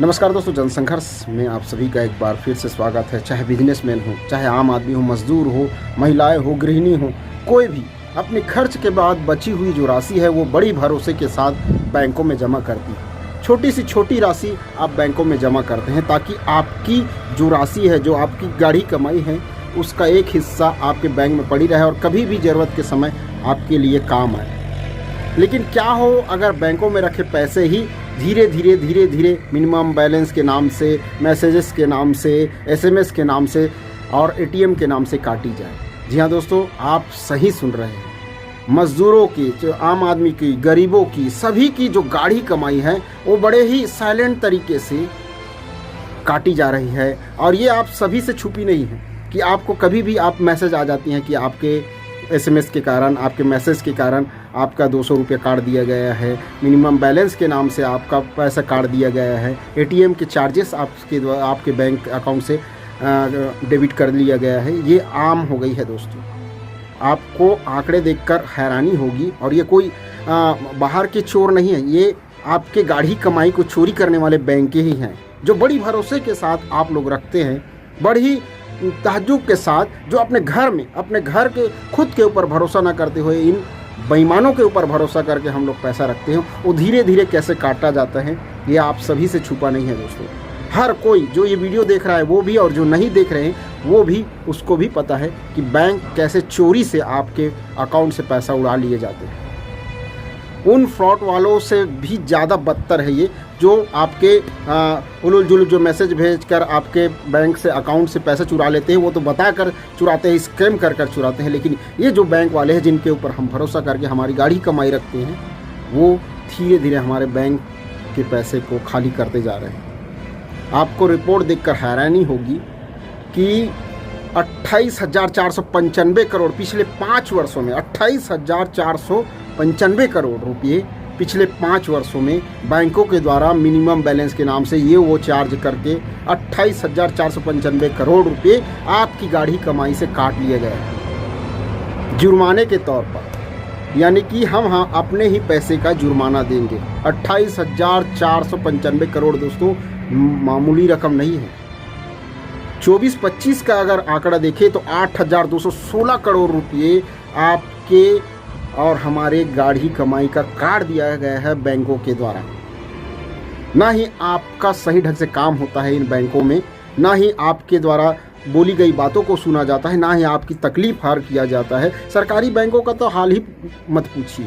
नमस्कार दोस्तों, जनसंघर्ष में आप सभी का एक बार फिर से स्वागत है। चाहे बिजनेसमैन हो, चाहे आम आदमी हो, मजदूर हो, महिलाएं हो, गृहिणी हो, कोई भी अपने खर्च के बाद बची हुई जो राशि है वो बड़ी भरोसे के साथ बैंकों में जमा करती है। छोटी सी छोटी राशि आप बैंकों में जमा करते हैं ताकि आपकी जो राशि है, जो आपकी गाढ़ी कमाई है, उसका एक हिस्सा आपके बैंक में पड़ी रहे और कभी भी ज़रूरत के समय आपके लिए काम आए। लेकिन क्या हो अगर बैंकों में रखे पैसे ही धीरे धीरे मिनिमम बैलेंस के नाम से, मैसेजेस के नाम से, एसएमएस के नाम से और एटीएम के नाम से काटी जाए। जी हाँ दोस्तों, आप सही सुन रहे हैं। मज़दूरों की, जो आम आदमी की, गरीबों की, सभी की जो गाढ़ी कमाई है वो बड़े ही साइलेंट तरीके से काटी जा रही है। और ये आप सभी से छुपी नहीं है कि आपको कभी भी आप मैसेज आ जाती हैं कि आपके एसएमएस के कारण, आपके मैसेज के कारण आपका 200 रुपये काट दिया गया है, मिनिमम बैलेंस के नाम से आपका पैसा काट दिया गया है, एटीएम के चार्जेस आपके बैंक अकाउंट से डेबिट कर लिया गया है। ये आम हो गई है दोस्तों। आपको आंकड़े देखकर हैरानी होगी। और ये कोई बाहर के चोर नहीं है, ये आपके गाढ़ी कमाई को चोरी करने वाले बैंक ही हैं, जो बड़ी भरोसे के साथ आप लोग रखते हैं, बड़ी तहज्जुब के साथ, जो अपने घर में, अपने घर के खुद के ऊपर भरोसा ना करते हुए इन बेईमानों के ऊपर भरोसा करके हम लोग पैसा रखते हैं। वो धीरे धीरे कैसे काटा जाता है ये आप सभी से छुपा नहीं है दोस्तों। हर कोई जो ये वीडियो देख रहा है वो भी, और जो नहीं देख रहे हैं वो भी, उसको भी पता है कि बैंक कैसे चोरी से आपके अकाउंट से पैसा उड़ा लिए जाते हैं। उन फ्रॉड वालों से भी ज़्यादा बदतर है ये, जो आपके उलुल जुलुल जो मैसेज भेजकर आपके बैंक से, अकाउंट से पैसा चुरा लेते हैं। वो तो बताकर चुराते हैं, स्कैम कर चुराते हैं। लेकिन ये जो बैंक वाले हैं, जिनके ऊपर हम भरोसा करके हमारी गाढ़ी कमाई रखते हैं, वो धीरे धीरे हमारे बैंक के पैसे को खाली करते जा रहे हैं। आपको रिपोर्ट देखकर हैरानी होगी कि 28,495 करोड़ पिछले 5 वर्षों में, 28,495 करोड़ रुपये पिछले 5 वर्षों में बैंकों के द्वारा मिनिमम बैलेंस के नाम से ये वो चार्ज करके 28,495 करोड़ रुपये आपकी गाढ़ी कमाई से काट लिए गए हैं जुर्माने के तौर पर। यानी कि हम अपने ही पैसे का जुर्माना देंगे। 28,495 करोड़ दोस्तों मामूली रकम नहीं है। 24-25 का अगर आंकड़ा देखें तो 8,216 करोड़ रुपये आपके और हमारे गाढ़ी कमाई का काट दिया गया है बैंकों के द्वारा। ना ही आपका सही ढंग से काम होता है इन बैंकों में, ना ही आपके द्वारा बोली गई बातों को सुना जाता है, ना ही आपकी तकलीफ हार किया जाता है। सरकारी बैंकों का तो हाल ही मत पूछिए,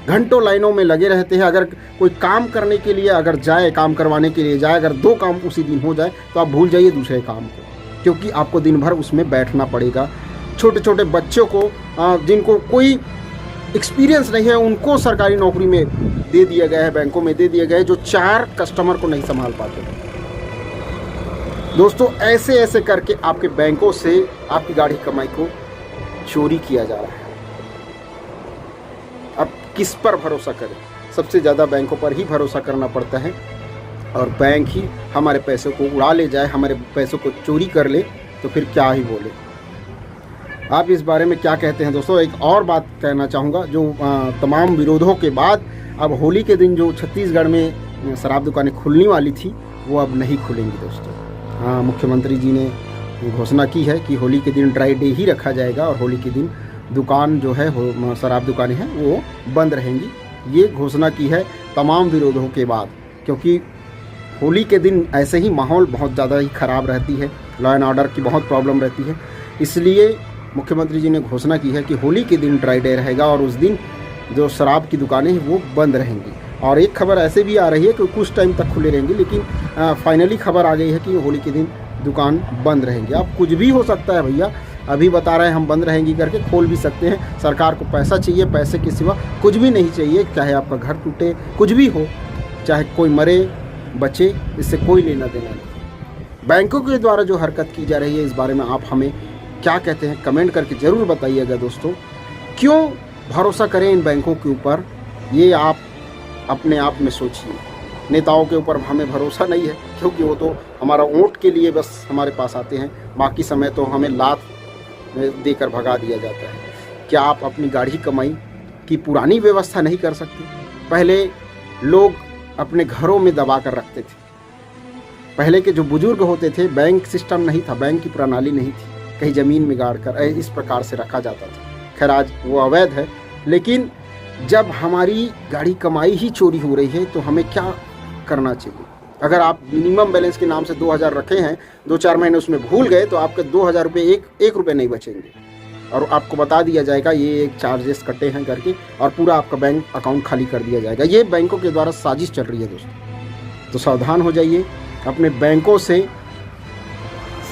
घंटों लाइनों में लगे रहते हैं। अगर कोई काम करने के लिए अगर जाए, काम करवाने के लिए जाए, अगर 2 काम उसी दिन हो जाए तो आप भूल जाइए दूसरे काम को, क्योंकि आपको दिन भर उसमें बैठना पड़ेगा। छोटे छोटे बच्चों को, जिनको कोई एक्सपीरियंस नहीं है, उनको सरकारी नौकरी में दे दिया गया है, बैंकों में दे दिया गया है, जो 4 कस्टमर को नहीं संभाल पाते। दोस्तों ऐसे ऐसे करके आपके बैंकों से आपकी गाढ़ी कमाई को चोरी किया जा रहा है। अब किस पर भरोसा करें? सबसे ज़्यादा बैंकों पर ही भरोसा करना पड़ता है, और बैंक ही हमारे पैसों को उड़ा ले जाए, हमारे पैसों को चोरी कर ले, तो फिर क्या ही बोले। आप इस बारे में क्या कहते हैं दोस्तों? एक और बात कहना चाहूँगा, जो तमाम विरोधों के बाद अब होली के दिन जो छत्तीसगढ़ में शराब दुकानें खुलने वाली थी वो अब नहीं खुलेंगी दोस्तों। हाँ, मुख्यमंत्री जी ने घोषणा की है कि होली के दिन ड्राई डे ही रखा जाएगा और होली के दिन दुकान जो है, शराब दुकानें हैं, वो बंद रहेंगी। ये घोषणा की है तमाम विरोधों के बाद, क्योंकि होली के दिन ऐसे ही माहौल बहुत ज़्यादा ही ख़राब रहती है, लॉ एंड ऑर्डर की बहुत प्रॉब्लम रहती है। इसलिए मुख्यमंत्री जी ने घोषणा की है कि होली के दिन ड्राई डे रहेगा और उस दिन जो शराब की दुकानें हैं वो बंद रहेंगी। और एक खबर ऐसे भी आ रही है कि कुछ टाइम तक खुले रहेंगी, लेकिन फाइनली खबर आ गई है कि होली के दिन दुकान बंद रहेंगी। अब कुछ भी हो सकता है भैया, अभी बता रहे हैं हम बंद रहेंगी करके, खोल भी सकते हैं। सरकार को पैसा चाहिए, पैसे के सिवा कुछ भी नहीं चाहिए। चाहे आपका घर टूटे, कुछ भी हो, चाहे कोई मरे बचे, इससे कोई लेना देना नहीं। बैंकों के द्वारा जो हरकत की जा रही है, इस बारे में आप हमें क्या कहते हैं कमेंट करके ज़रूर बताइएगा दोस्तों। क्यों भरोसा करें इन बैंकों के ऊपर, ये आप अपने आप में सोचिए। नेताओं के ऊपर हमें भरोसा नहीं है, क्योंकि वो तो हमारा वोट के लिए बस हमारे पास आते हैं, बाकी समय तो हमें लात देकर भगा दिया जाता है। क्या आप अपनी गाढ़ी कमाई की पुरानी व्यवस्था नहीं कर सकते? पहले लोग अपने घरों में दबा कर रखते थे, पहले के जो बुजुर्ग होते थे, बैंक सिस्टम नहीं था, बैंक की प्रणाली नहीं थी, कहीं ज़मीन में गाड़ कर इस प्रकार से रखा जाता था। खैर आज वो अवैध है, लेकिन जब हमारी गाड़ी कमाई ही चोरी हो रही है तो हमें क्या करना चाहिए? अगर आप मिनिमम बैलेंस के नाम से 2000 रखे हैं, 2-4 महीने उसमें भूल गए तो आपके 2000 रुपये एक रुपये नहीं बचेंगे और आपको बता दिया जाएगा ये एक चार्जेस कटे हैं करके और पूरा आपका बैंक अकाउंट खाली कर दिया जाएगा। ये बैंकों के द्वारा साजिश चल रही है दोस्तों, तो सावधान हो जाइए, अपने बैंकों से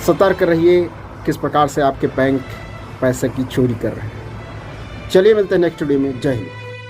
सतर्क रहिए किस प्रकार से आपके बैंक पैसे की चोरी कर रहे हैं। चलिए मिलते हैं नेक्स्ट वीडियो में। जय हिंद।